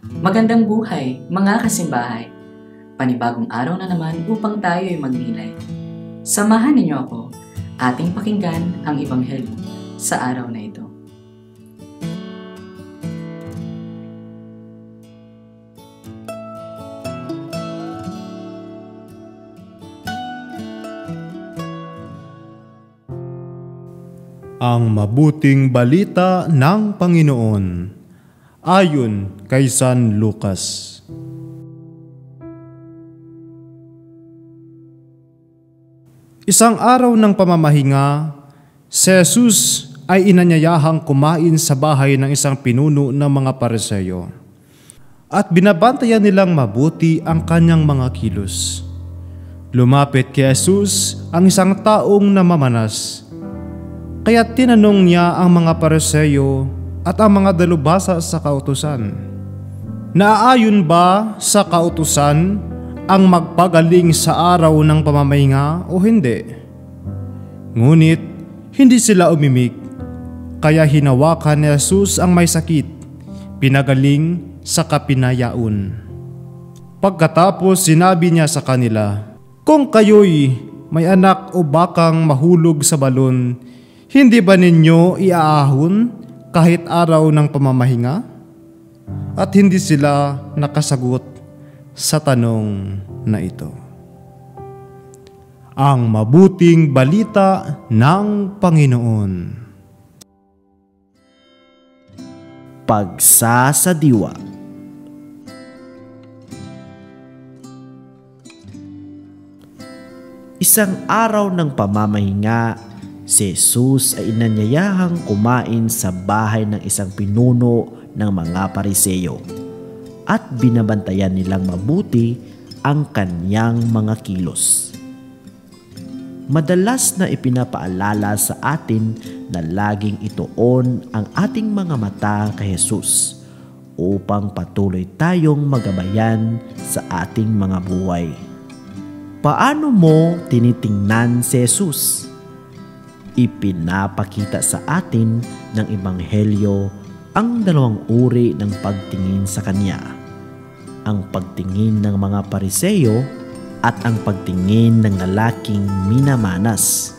Magandang buhay, mga kasimbahay. Panibagong araw na naman upang tayo ay magnilay. Samahan ninyo ako, ating pakinggan ang Ebanghelyo sa araw na ito. Ang mabuting balita ng Panginoon ayon kay San Lucas. Isang araw ng pamamahinga, si Jesus ay inanyayahang kumain sa bahay ng isang pinuno ng mga Pariseo at binabantayan nilang mabuti ang kanyang mga kilos. Lumapit kay Jesus ang isang taong namamanas. Kaya tinanong niya ang mga Pariseo at ang mga dalubhasa sa kautusan, naaayon ba sa kautusan ang magpagaling sa araw ng pamamahinga o hindi? Ngunit hindi sila umimik, kaya hinawakan ni Jesus ang may sakit, pinagaling sa kapinayaon. Pagkatapos sinabi niya sa kanila, "Kung kayo'y may anak o bakang mahulog sa balon, hindi ba ninyo iaahon kahit araw ng pamamahinga?" At hindi sila nakasagot sa tanong na ito. Ang mabuting balita ng Panginoon. Pagsasadiwa. Isang araw ng pamamahinga, si Jesus ay inanyayahang kumain sa bahay ng isang pinuno ng mga Pariseo at binabantayan nilang mabuti ang kanyang mga kilos. Madalas na ipinapaalala sa atin na laging ituon ang ating mga mata kay Jesus upang patuloy tayong magabayan sa ating mga buhay. Paano mo tinitingnan si Jesus? Ipinapakita sa atin ng Ebanghelyo ang dalawang uri ng pagtingin sa Kanya. Ang pagtingin ng mga Pariseo at ang pagtingin ng lalaking minamanas.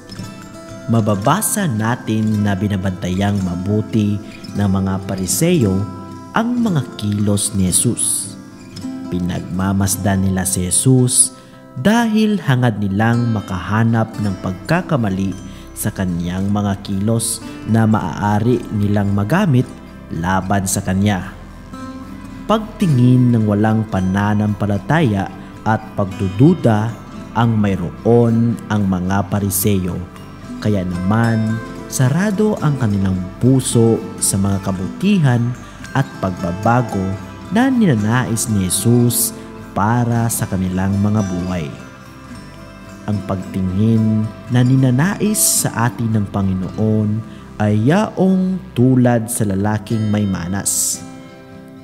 Mababasa natin na binabantayang mabuti ng mga Pariseo ang mga kilos ni Jesus. Pinagmamasdan nila si Jesus dahil hangad nilang makahanap ng pagkakamali sa kanyang mga kilos na maaari nilang magamit laban sa kanya. Pagtingin ng walang pananampalataya at pagdududa ang mayroon ang mga Pariseo, kaya naman sarado ang kanilang puso sa mga kabutihan at pagbabago na ninanais ni Jesus para sa kanilang mga buhay. Ang pagtingin na ninanais sa atin ng Panginoon ay yaong tulad sa lalaking may manas.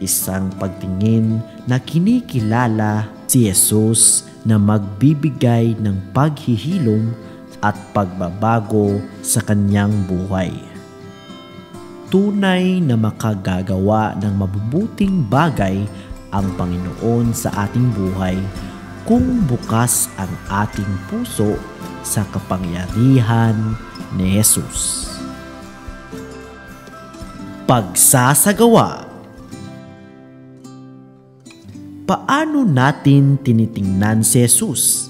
Isang pagtingin na kinikilala si Jesus na magbibigay ng paghihilom at pagbabago sa kanyang buhay. Tunay na makagagawa ng mabubuting bagay ang Panginoon sa ating buhay kung bukas ang ating puso sa kapangyarihan ni Jesus. Pagsasagawa. Paano natin tinitingnan si Jesus?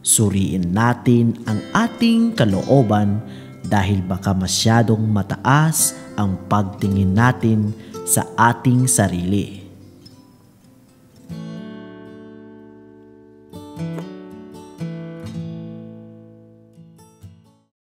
Suriin natin ang ating kalooban dahil baka masyadong mataas ang pagtingin natin sa ating sarili.